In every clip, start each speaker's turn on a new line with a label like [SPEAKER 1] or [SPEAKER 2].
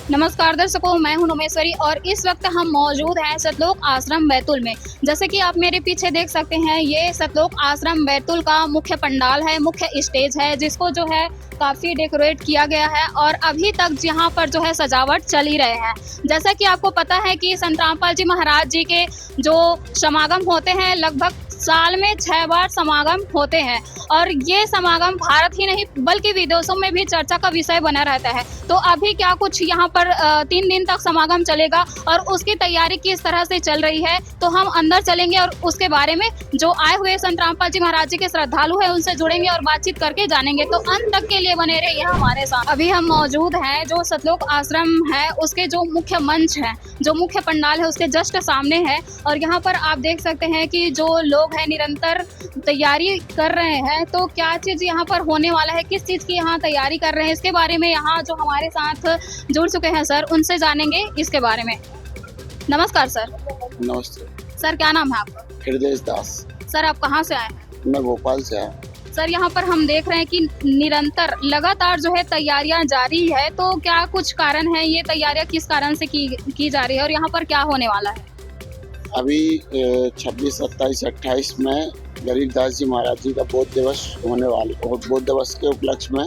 [SPEAKER 1] नमस्कार दर्शकों, मैं हूं नमेश्वरी और इस वक्त हम मौजूद हैं सतलोक आश्रम बैतूल में। जैसे कि आप मेरे पीछे देख सकते हैं, ये सतलोक आश्रम बैतूल का मुख्य पंडाल है, मुख्य स्टेज है, जिसको जो है काफ़ी डेकोरेट किया गया है और अभी तक यहाँ पर जो है सजावट चल ही रहे हैं। जैसा कि आपको पता है कि संत रामपाल जी महाराज जी के जो समागम होते हैं, लगभग साल में 6 बार समागम होते हैं और ये समागम भारत ही नहीं बल्कि विदेशों में भी चर्चा का विषय बना रहता है। तो अभी क्या कुछ यहाँ पर 3 दिन तक समागम चलेगा और उसकी तैयारी किस तरह से चल रही है, तो हम अंदर चलेंगे और उसके बारे में जो आए हुए संत रामपाल जी महाराज जी के श्रद्धालु हैं उनसे जुड़ेंगे और बातचीत करके जानेंगे। तो अंत तक के लिए बने रहिए हमारे साथ। अभी हम मौजूद हैं जो सतलोक आश्रम है उसके जो मुख्य मंच है, जो मुख्य पंडाल है उसके जस्ट सामने है और यहाँ पर आप देख सकते हैं कि जो लोग हैं निरंतर तैयारी कर रहे हैं। तो क्या चीज़ यहाँ पर होने वाला है, किस चीज़ की यहाँ तैयारी कर रहे हैं, इसके बारे में यहाँ जो हमारे साथ जुड़ चुके हैं सर, उनसे जानेंगे इसके बारे में। नमस्कार सर।
[SPEAKER 2] नमस्ते
[SPEAKER 1] सर, क्या नाम है आपका?
[SPEAKER 2] हृदय दास।
[SPEAKER 1] सर, आप कहाँ से आए हैं?
[SPEAKER 2] मैं भोपाल से आया।
[SPEAKER 1] सर, यहाँ पर हम देख रहे हैं कि निरंतर लगातार जो है तैयारियां जारी है, तो क्या कुछ कारण है, ये तैयारियां किस कारण से की जा रही है और यहाँ पर क्या होने वाला है?
[SPEAKER 2] अभी 26, 27, 28 में गरीबदास जी महाराज जी का बोध दिवस होने वाला और बोध दिवस के उपलक्ष्य में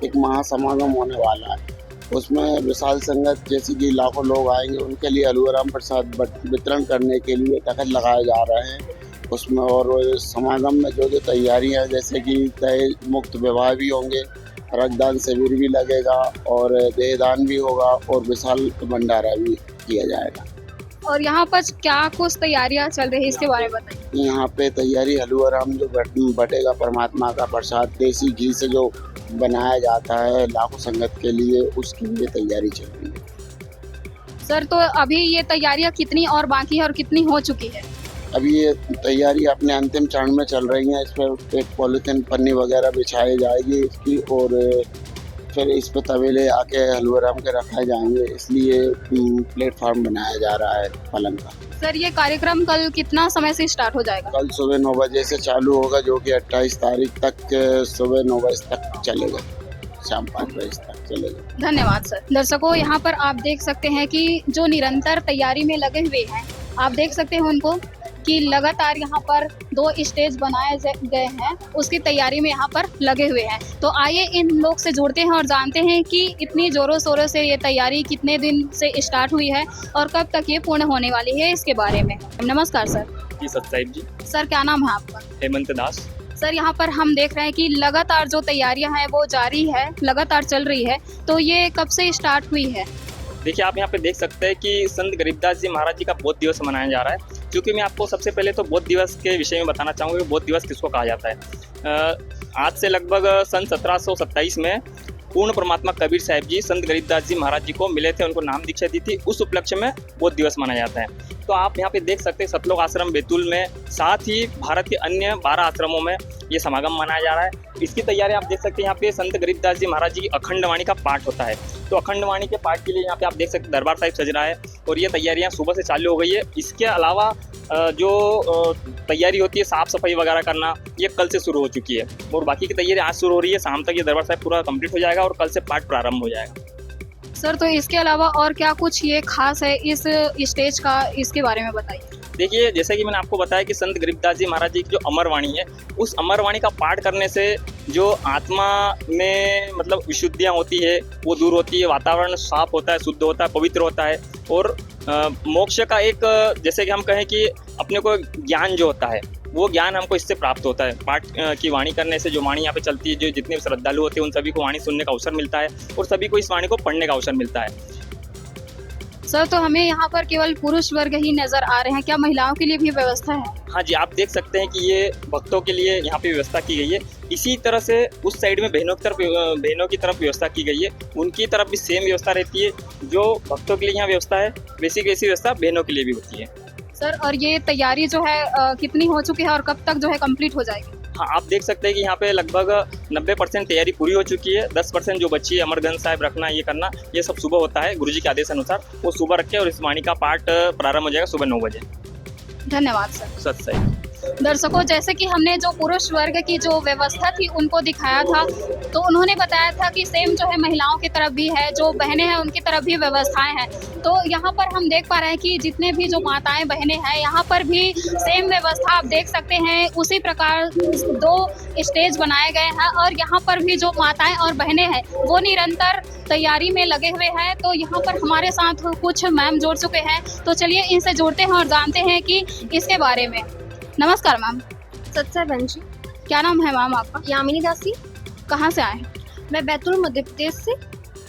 [SPEAKER 2] एक महासमागम होने वाला है। उसमें विशाल संगत जैसे कि लाखों लोग आएंगे, उनके लिए अलूराम प्रसाद वितरण करने के लिए तखत लगाए जा रहे हैं उसमें। और समागम में जो जो तैयारियां हैं, जैसे कि दहेज मुक्त विवाह भी होंगे, रक्तदान शिविर भी लगेगा और देहदान भी होगा और विशाल भंडारा भी किया जाएगा।
[SPEAKER 1] और यहाँ पर क्या कुछ तैयारियां चल रही है, इसके बारे में बताइए।
[SPEAKER 2] यहाँ पे तैयारी हलुआराम जो बटेगा परमात्मा का प्रसाद देसी घी से जो बनाया जाता है लाखों संगत के लिए, उसकी लिए तैयारी चल रही है।
[SPEAKER 1] सर, तो अभी ये तैयारियां कितनी और बाकी है और कितनी हो चुकी है?
[SPEAKER 2] अभी ये तैयारी अपने अंतिम चरण में चल रही है। इस पर एक पॉलीथीन पन्नी वगैरह बिछाई जाएगी इसकी और फिर इस पर तवेले आके हलुआराम के रखाए जाएंगे, इसलिए प्लेटफॉर्म बनाया जा रहा है पलंग का।
[SPEAKER 1] सर, ये कार्यक्रम कल कितना समय से स्टार्ट हो जाएगा?
[SPEAKER 2] कल सुबह 9 बजे से चालू होगा, जो कि 28 तारीख तक सुबह 9 बजे तक चलेगा, शाम 5 बजे तक चलेगा।
[SPEAKER 1] धन्यवाद सर। दर्शकों, यहाँ पर आप देख सकते हैं कि जो निरंतर तैयारी में लगे हुए हैं, आप देख सकते हैं उनको कि लगातार यहाँ पर 2 स्टेज बनाए गए हैं, उसकी तैयारी में यहाँ पर लगे हुए हैं। तो आइए इन लोग से जुड़ते हैं और जानते हैं कि इतनी ज़ोरों शोरों से ये तैयारी कितने दिन से स्टार्ट हुई है और कब तक ये पूर्ण होने वाली है, इसके बारे में। नमस्कार सर।
[SPEAKER 3] जी सत्साहिब जी।
[SPEAKER 1] सर, क्या नाम है आपका?
[SPEAKER 3] हेमंत दास।
[SPEAKER 1] सर, यहाँ पर हम देख रहे हैं कि लगातार जो तैयारियां हैं वो जारी है, लगातार चल रही है, तो ये कब से स्टार्ट हुई है?
[SPEAKER 3] देखिए, आप यहाँ पे देख सकते हैं कि संत गरीबदास जी महाराज जी का बोध दिवस मनाया जा रहा है। क्योंकि मैं आपको सबसे पहले तो बोध दिवस के विषय में बताना चाहूँगा कि बोध दिवस किसको कहा जाता है। आज से लगभग सन 1727 में पूर्ण परमात्मा कबीर साहिब जी संत गरीबदास जी महाराज जी को मिले थे, उनको नाम दीक्षा दी थी, उस उपलक्ष्य में बोध दिवस मनाया जाता है। तो आप यहाँ पे देख सकते हैं सतलोक आश्रम बैतूल में, साथ ही भारत के अन्य 12 आश्रमों में ये समागम मनाया जा रहा है। इसकी तैयारी आप देख सकते हैं, यहाँ पे संत गरीबदास जी महाराज जी की अखंड वाणी का पाठ होता है। तो अखंड वाणी के पाठ के लिए यहाँ पे आप देख सकते हैं दरबार साहिब सज रहा है और ये तैयारियाँ सुबह से चालू हो गई है। इसके अलावा जो तैयारी होती है साफ़ सफाई वगैरह करना, ये कल से शुरू हो चुकी है और बाकी की तैयारी आज शुरू हो रही है। शाम तक ये दरबार साहिब पूरा कंप्लीट हो जाएगा और कल से पाठ प्रारंभ हो जाएगा।
[SPEAKER 1] सर, तो इसके अलावा और क्या कुछ ये खास है इस स्टेज का, इसके बारे में बताइए।
[SPEAKER 3] देखिए, जैसे कि मैंने आपको बताया कि संत गरीबदास जी महाराज जी की जो अमर वाणी है, उस अमर वाणी का पाठ करने से जो आत्मा में मतलब विशुद्धियाँ होती है वो दूर होती है, वातावरण साफ होता है, शुद्ध होता है, पवित्र होता है और मोक्ष का एक, जैसे कि हम कहें कि अपने को ज्ञान जो होता है वो ज्ञान हमको इससे प्राप्त होता है। पाठ की वाणी करने से जो वाणी यहाँ पे चलती है, जो जितने श्रद्धालु होते हैं उन सभी को वाणी सुनने का अवसर मिलता है और सभी को इस वाणी को पढ़ने का अवसर मिलता है।
[SPEAKER 1] सर, तो हमें यहाँ पर केवल पुरुष वर्ग ही नजर आ रहे हैं, क्या महिलाओं के लिए भी व्यवस्था है?
[SPEAKER 3] हाँ जी, आप देख सकते हैं कि ये भक्तों के लिए यहाँ पे व्यवस्था की गई है। इसी तरह से उस साइड में बहनों की तरफ व्यवस्था की गई है, उनकी तरफ भी सेम व्यवस्था रहती है। जो भक्तों के लिए यहाँ व्यवस्था है, वैसी व्यवस्था बहनों के लिए भी होती है।
[SPEAKER 1] सर, और ये तैयारी जो है कितनी हो चुकी है और कब तक जो है कंप्लीट हो जाएगी?
[SPEAKER 3] हाँ, आप देख सकते हैं कि यहाँ पे लगभग 90% तैयारी पूरी हो चुकी है। 10% जो बची है, अमर ग्रंथ साहिब रखना, ये करना, ये सब सुबह होता है गुरुजी के आदेश अनुसार। वो सुबह रखे और इस वाणी का पाठ प्रारंभ हो जाएगा सुबह 9 बजे।
[SPEAKER 1] धन्यवाद सर।
[SPEAKER 3] सत्संग।
[SPEAKER 1] दर्शकों, जैसे कि हमने जो पुरुष वर्ग की जो व्यवस्था थी उनको दिखाया था, तो उन्होंने बताया था कि सेम जो है महिलाओं की तरफ भी है, जो बहनें हैं उनकी तरफ भी व्यवस्थाएं हैं। तो यहाँ पर हम देख पा रहे हैं कि जितने भी जो माताएं बहनें हैं यहाँ पर भी सेम व्यवस्था आप देख सकते हैं। उसी प्रकार 2 स्टेज बनाए गए हैं और यहाँ पर भी जो माताएं और बहनें हैं वो निरंतर तैयारी में लगे हुए हैं। तो यहाँ पर हमारे साथ कुछ मैम जुड़ चुके हैं, तो चलिए इनसे जुड़ते हैं और जानते हैं कि इसके बारे में। नमस्कार मैम।
[SPEAKER 4] सत्सर बहन जी।
[SPEAKER 1] क्या नाम है मैम आपका?
[SPEAKER 4] यामिनी दासी।
[SPEAKER 1] कहाँ से आए हैं?
[SPEAKER 4] मैं बैतूल मध्य प्रदेश से।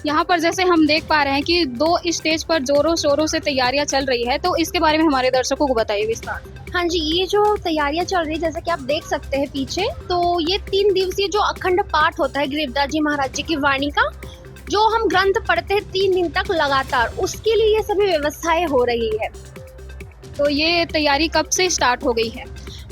[SPEAKER 1] यहाँ पर जैसे हम देख पा रहे हैं कि 2 स्टेज पर जोरों शोरों से तैयारियां चल रही है, तो इसके बारे में हमारे दर्शकों को बताइए विस्तार।
[SPEAKER 4] हाँ जी, ये जो तैयारियां चल रही है जैसा कि आप देख सकते हैं पीछे, तो ये 3 दिवसीय जो अखंड पाठ होता है गिरिराज जी महाराज जी की वाणी का, जो हम ग्रंथ पढ़ते हैं 3 दिन तक लगातार, उसके लिए ये सभी व्यवस्थाएं हो रही है।
[SPEAKER 1] तो ये तैयारी कब से स्टार्ट हो गई है?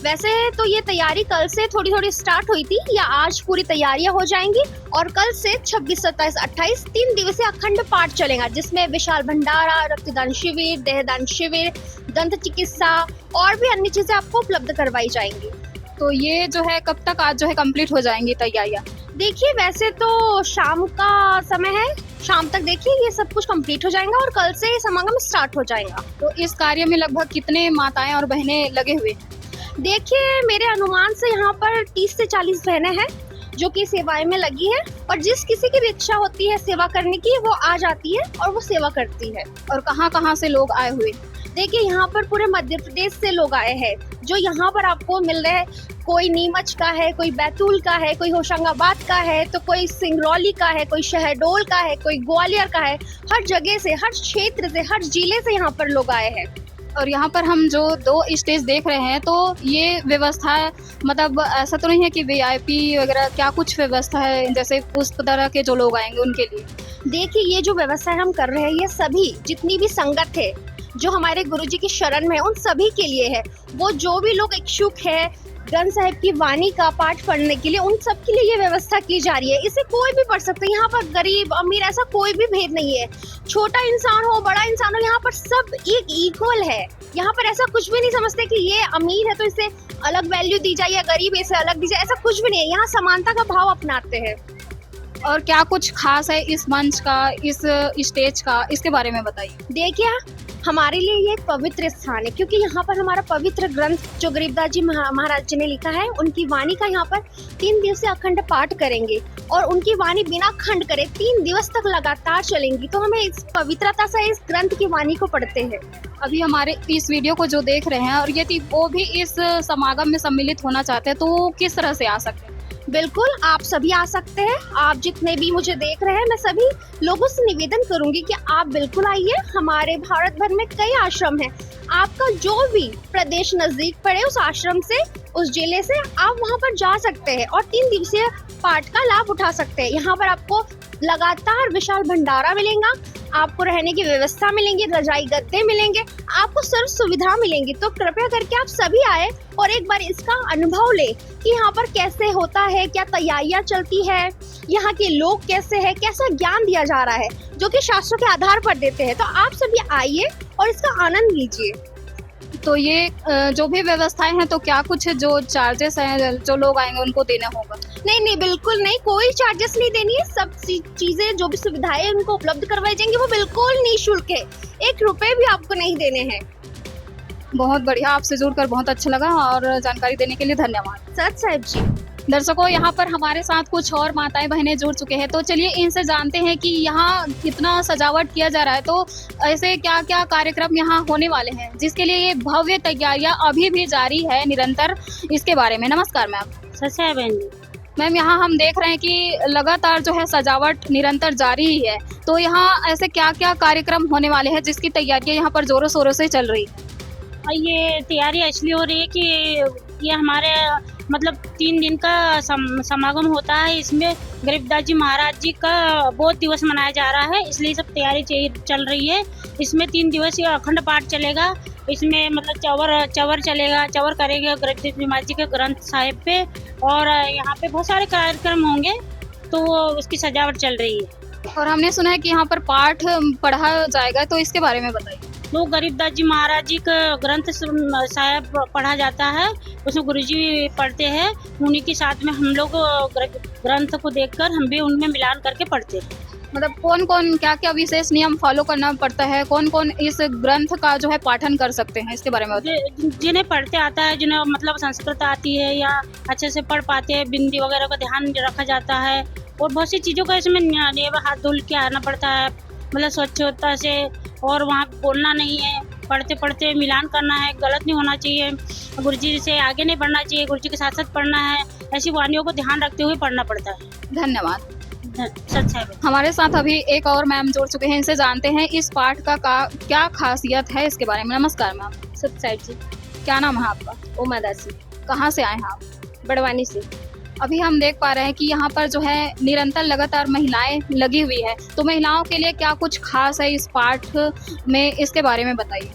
[SPEAKER 4] वैसे तो ये तैयारी कल से थोड़ी थोड़ी स्टार्ट हुई थी, या आज पूरी तैयारियां हो जाएंगी और कल से 26, 27, 28 3 दिवसीय अखंड पाठ चलेगा, जिसमें विशाल भंडारा, रक्तदान शिविर, देहदान शिविर, दंत चिकित्सा और भी अन्य चीजें आपको उपलब्ध करवाई जाएंगी।
[SPEAKER 1] तो ये जो है कब तक आज जो है कंप्लीट हो जाएंगी तैयारियां?
[SPEAKER 4] देखिए, वैसे तो शाम का समय है, शाम तक देखिए ये सब कुछ कंप्लीट हो जाएगा और कल से समागम स्टार्ट हो जाएगा।
[SPEAKER 1] तो इस कार्य में लगभग कितने माताएं और बहनें लगे हुए हैं?
[SPEAKER 4] देखिए, मेरे अनुमान से यहाँ पर 30 से 40 बहनें हैं जो कि सेवाएं में लगी है, और जिस किसी की भी इच्छा होती है सेवा करने की वो आ जाती है और वो सेवा करती है।
[SPEAKER 1] और कहाँ से लोग आए हुए?
[SPEAKER 4] देखिए, यहाँ पर पूरे मध्य प्रदेश से लोग आए हैं जो यहाँ पर आपको मिल रहे हैं। कोई नीमच का है, कोई बैतूल का है, कोई होशंगाबाद का है, तो कोई सिंगरौली का है, कोई शहडोल का है, कोई ग्वालियर का है। हर जगह से, हर क्षेत्र से, हर जिले से यहाँ पर लोग आए हैं।
[SPEAKER 1] और यहाँ पर हम जो 2 स्टेज देख रहे हैं, तो ये व्यवस्था मतलब ऐसा तो नहीं है कि VIP वगैरह, क्या कुछ व्यवस्था है जैसे उस तरह के जो लोग आएंगे उनके लिए?
[SPEAKER 4] देखिए, ये जो व्यवस्था हम कर रहे हैं ये सभी जितनी भी संगत है जो हमारे गुरुजी की शरण में है उन सभी के लिए है। वो जो भी लोग इच्छुक है ग्रंथ साहिब की वाणी का पाठ पढ़ने के लिए, उन सब के लिए ये व्यवस्था की जा रही है। इसे कोई भी पढ़ सकता है, यहाँ पर गरीब अमीर ऐसा कोई भी भेद नहीं है। छोटा इंसान हो, बड़ा इंसान हो, यहाँ पर सब एक इक्वल है। यहाँ पर ऐसा कुछ भी नहीं समझते कि ये अमीर है तो इसे अलग वैल्यू दी जाए या गरीब इसे अलग दी जाए, ऐसा कुछ भी नहीं है। यहाँ समानता का भाव अपनाते हैं।
[SPEAKER 1] और क्या कुछ खास है इस मंच का, इस स्टेज का, इसके बारे में बताइए।
[SPEAKER 4] देखिए, हमारे लिए ये एक पवित्र स्थान है, क्योंकि यहाँ पर हमारा पवित्र ग्रंथ जो गरीबदास जी महाराज जी ने लिखा है उनकी वाणी का यहाँ पर 3 दिवसीय अखंड पाठ करेंगे, और उनकी वाणी बिना खंड करे 3 दिवस तक लगातार चलेंगी। तो हमें इस पवित्रता से इस ग्रंथ की वाणी को पढ़ते हैं।
[SPEAKER 1] अभी हमारे इस वीडियो को जो देख रहे हैं और यदि वो भी इस समागम में सम्मिलित होना चाहते हैं तो वो किस तरह से आ सकते हैं?
[SPEAKER 4] बिल्कुल, आप सभी आ सकते हैं। आप जितने भी मुझे देख रहे हैं, मैं सभी लोगों से निवेदन करूंगी कि आप बिल्कुल आइए। हमारे भारत भर में कई आश्रम हैं। आपका जो भी प्रदेश नजदीक पड़े उस आश्रम से, उस जिले से आप वहां पर जा सकते हैं और 3 दिवसीय पाठ का लाभ उठा सकते हैं। यहाँ पर आपको लगातार विशाल भंडारा मिलेगा, आपको रहने की व्यवस्था मिलेंगी, रजाई गद्दे मिलेंगे, आपको सर्व सुविधा मिलेंगी। तो कृपया करके आप सभी आए और एक बार इसका अनुभव ले कि यहाँ पर कैसे होता है, क्या तैयारियां चलती है, यहाँ के लोग कैसे हैं, कैसा ज्ञान दिया जा रहा है जो कि शास्त्रों के आधार पर देते हैं। तो आप सभी आइए और इसका आनंद लीजिए।
[SPEAKER 1] तो ये जो भी व्यवस्थाएं हैं, तो क्या कुछ जो चार्जेस हैं जो लोग आएंगे उनको देना होगा?
[SPEAKER 4] नहीं, बिल्कुल नहीं, कोई चार्जेस नहीं देनी है। सब चीजें जो भी सुविधाएं उनको उपलब्ध करवाई जाएंगी वो बिल्कुल निःशुल्क है। 1 रुपए भी आपको नहीं देने हैं।
[SPEAKER 1] बहुत बढ़िया, आपसे जुड़कर बहुत अच्छा लगा और जानकारी देने के लिए धन्यवाद।
[SPEAKER 4] सत साहिब जी।
[SPEAKER 1] दर्शकों, यहाँ पर हमारे साथ कुछ और माताएं बहनें जुड़ चुके हैं, तो चलिए इनसे जानते हैं कि यहाँ कितना सजावट किया जा रहा है, तो ऐसे क्या क्या कार्यक्रम यहाँ होने वाले हैं जिसके लिए ये भव्य तैयारियां अभी भी जारी है निरंतर, इसके बारे में। नमस्कार मैम।
[SPEAKER 5] सच्चा है बहन जी।
[SPEAKER 1] मैम, यहाँ हम देख रहे हैं कि लगातार जो है सजावट निरंतर जारी ही है, तो यहाँ ऐसे क्या क्या कार्यक्रम होने वाले हैं जिसकी तैयारियां यहाँ पर जोरों शोरों से चल रही है?
[SPEAKER 5] ये तैयारी इसलिए हो रही है कि ये हमारे मतलब 3 दिन का समागम होता है। इसमें गरीबदास जी महाराज जी का बोध दिवस मनाया जा रहा है, इसलिए सब तैयारी चल रही है। इसमें 3 दिवसीय अखंड पाठ चलेगा। इसमें मतलब चवर चलेगा, चवर करेंगे गरीबदास जी महाराज जी के ग्रंथ साहिब पे, और यहाँ पे बहुत सारे कार्यक्रम होंगे, तो उसकी सजावट चल रही है।
[SPEAKER 1] और हमने सुना है कि यहाँ पर पाठ पढ़ा जाएगा, तो इसके बारे में बताइए।
[SPEAKER 5] तो गरीबदास जी महाराज जी का ग्रंथ साहिब पढ़ा जाता है, उसमें गुरुजी पढ़ते हैं, उन्हीं के साथ में हम लोग ग्रंथ को देखकर हम भी उनमें मिलान करके पढ़ते हैं।
[SPEAKER 1] मतलब कौन कौन क्या क्या विशेष नियम फॉलो करना पड़ता है, कौन कौन इस ग्रंथ का जो है पाठन कर सकते हैं, इसके बारे में बताइए।
[SPEAKER 5] जिन्हें पढ़ते आता है, जिन्हें मतलब संस्कृत आती है या अच्छे से पढ़ पाते हैं, बिंदी वगैरह का ध्यान रखा जाता है और बहुत सी चीज़ों का इसमें नियम, हाथ धुल के आना पड़ता है, मतलब स्वच्छता से, और वहाँ बोलना नहीं है, पढ़ते पढ़ते मिलान करना है, गलत नहीं होना चाहिए, गुरुजी से आगे नहीं बढ़ना चाहिए, गुरुजी के साथ साथ पढ़ना है, ऐसी वाणियों को ध्यान रखते हुए पढ़ना पड़ता है।
[SPEAKER 1] धन्यवाद।
[SPEAKER 5] सच है।
[SPEAKER 1] हमारे साथ अभी एक और मैम जुड़ चुके हैं, इनसे जानते हैं इस पाठ का क्या खासियत है इसके बारे में। नमस्कार मैम।
[SPEAKER 4] सत साहिब जी।
[SPEAKER 1] क्या नाम है आपका?
[SPEAKER 4] उमा दासी,
[SPEAKER 1] कहाँ से आए हैं आप?
[SPEAKER 4] बड़वानी से।
[SPEAKER 1] अभी हम देख पा रहे हैं कि यहाँ पर जो है निरंतर लगातार महिलाएं लगी हुई है, तो महिलाओं के लिए क्या कुछ खास है इस पाठ में, इसके बारे में बताइए।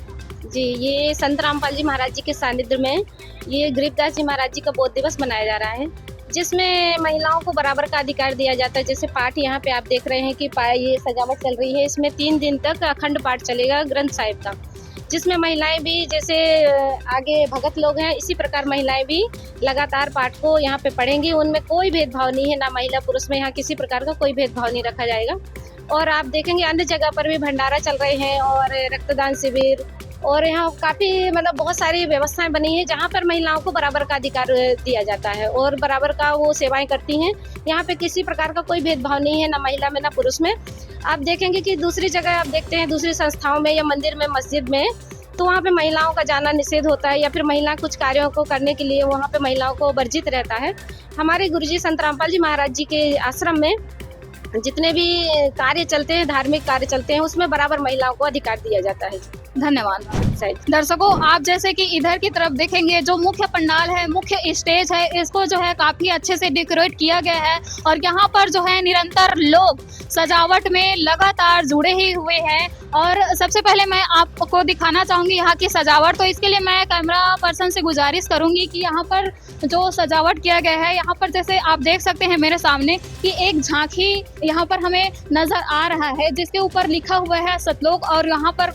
[SPEAKER 4] जी, ये संत रामपाल जी महाराज जी के सानिध्य में ये गरीबदास जी महाराज जी का बोध दिवस मनाया जा रहा है, जिसमें महिलाओं को बराबर का अधिकार दिया जाता है। जैसे पाठ यहाँ पे आप देख रहे हैं कि ये सजावट चल रही है, इसमें 3 दिन तक अखंड पाठ चलेगा ग्रंथ साहिब का, जिसमें महिलाएं भी जैसे आगे भगत लोग हैं, इसी प्रकार महिलाएं भी लगातार पाठ को यहाँ पे पढ़ेंगी। उनमें कोई भेदभाव नहीं है, ना महिला पुरुष में यहाँ किसी प्रकार का कोई भेदभाव नहीं रखा जाएगा। और आप देखेंगे अन्य जगह पर भी भंडारा चल रहे हैं और रक्तदान शिविर, और यहाँ काफ़ी मतलब बहुत सारी व्यवस्थाएं बनी हैं जहाँ पर महिलाओं को बराबर का अधिकार दिया जाता है और बराबर का वो सेवाएं करती हैं। यहाँ पे किसी प्रकार का कोई भेदभाव नहीं है, ना महिला में ना पुरुष में। आप देखेंगे कि दूसरी जगह आप देखते हैं, दूसरी संस्थाओं में या मंदिर में, मस्जिद में, तो वहाँ पे महिलाओं का जाना निषेध होता है या फिर महिला कुछ कार्यों को करने के लिए वहाँ पे महिलाओं को वर्जित रहता है। हमारे गुरुजी संत रामपाल जी महाराज जी के आश्रम में जितने भी कार्य चलते हैं, धार्मिक कार्य चलते हैं, उसमें बराबर महिलाओं को अधिकार दिया जाता है।
[SPEAKER 1] धन्यवाद। दर्शकों, आप जैसे कि इधर की तरफ देखेंगे जो मुख्य पंडाल है, मुख्य स्टेज है, इसको जो है काफी अच्छे से डेकोरेट किया गया है और यहाँ पर जो है निरंतर लोग सजावट में लगातार जुड़े ही हुए हैं। और सबसे पहले मैं आपको दिखाना चाहूंगी यहाँ की सजावट, तो इसके लिए मैं कैमरा पर्सन से गुजारिश करूंगी कि यहाँ पर जो सजावट किया गया है, यहाँ पर जैसे आप देख सकते हैं मेरे सामने कि एक झांकी यहाँ पर हमें नजर आ रहा है जिसके ऊपर लिखा हुआ है सतलोक, और यहाँ पर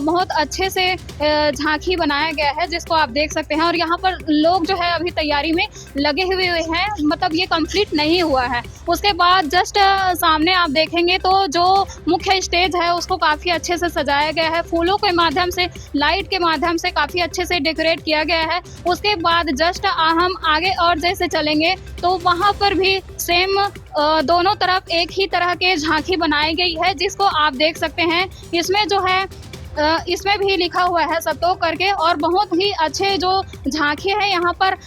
[SPEAKER 1] बहुत अच्छे से झांकी बनाया गया है जिसको आप देख सकते हैं। और यहाँ पर लोग जो है अभी तैयारी में लगे हुए हैं, मतलब ये कंप्लीट नहीं हुआ है। उसके बाद जस्ट सामने आप देखेंगे तो जो मुख्य स्टेज है उसको काफ़ी अच्छे से सजाया गया है, फूलों के माध्यम से, लाइट के माध्यम से काफ़ी अच्छे से डेकोरेट किया गया है। उसके बाद जस्ट हम आगे और जैसे चलेंगे तो वहाँ पर भी सेम दोनों तरफ एक ही तरह के झांकी बनाई गई है जिसको आप देख सकते हैं। इसमें जो है इसमें भी लिखा हुआ है सतलोक करके, और बहुत ही अच्छे जो झांकी है यहाँ पर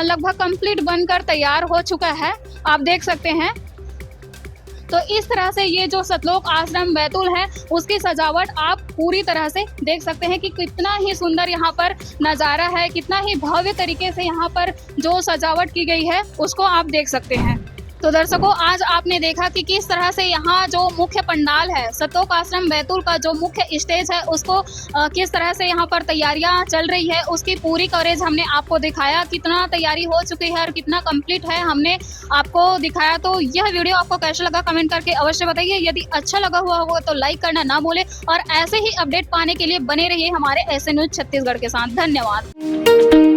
[SPEAKER 1] लगभग कंप्लीट बनकर तैयार हो चुका है, आप देख सकते हैं। तो इस तरह से ये जो सतलोक आश्रम बैतूल है उसकी सजावट आप पूरी तरह से देख सकते हैं कि कितना ही सुंदर यहाँ पर नज़ारा है, कितना ही भव्य तरीके से यहाँ पर जो सजावट की गई है उसको आप देख सकते हैं। तो दर्शकों, आज आपने देखा कि किस तरह से यहाँ जो मुख्य पंडाल है, सतलोक आश्रम बैतूल का जो मुख्य स्टेज है उसको किस तरह से यहाँ पर तैयारियाँ चल रही है, उसकी पूरी कवरेज हमने आपको दिखाया, कितना तैयारी हो चुकी है और कितना कंप्लीट है हमने आपको दिखाया। तो यह वीडियो आपको कैसा लगा कमेंट करके अवश्य बताइए। यदि अच्छा लगा हुआ होगा तो लाइक करना ना भूलें और ऐसे ही अपडेट पाने के लिए बने रहिए हमारे SN न्यूज़ छत्तीसगढ़ के साथ। धन्यवाद।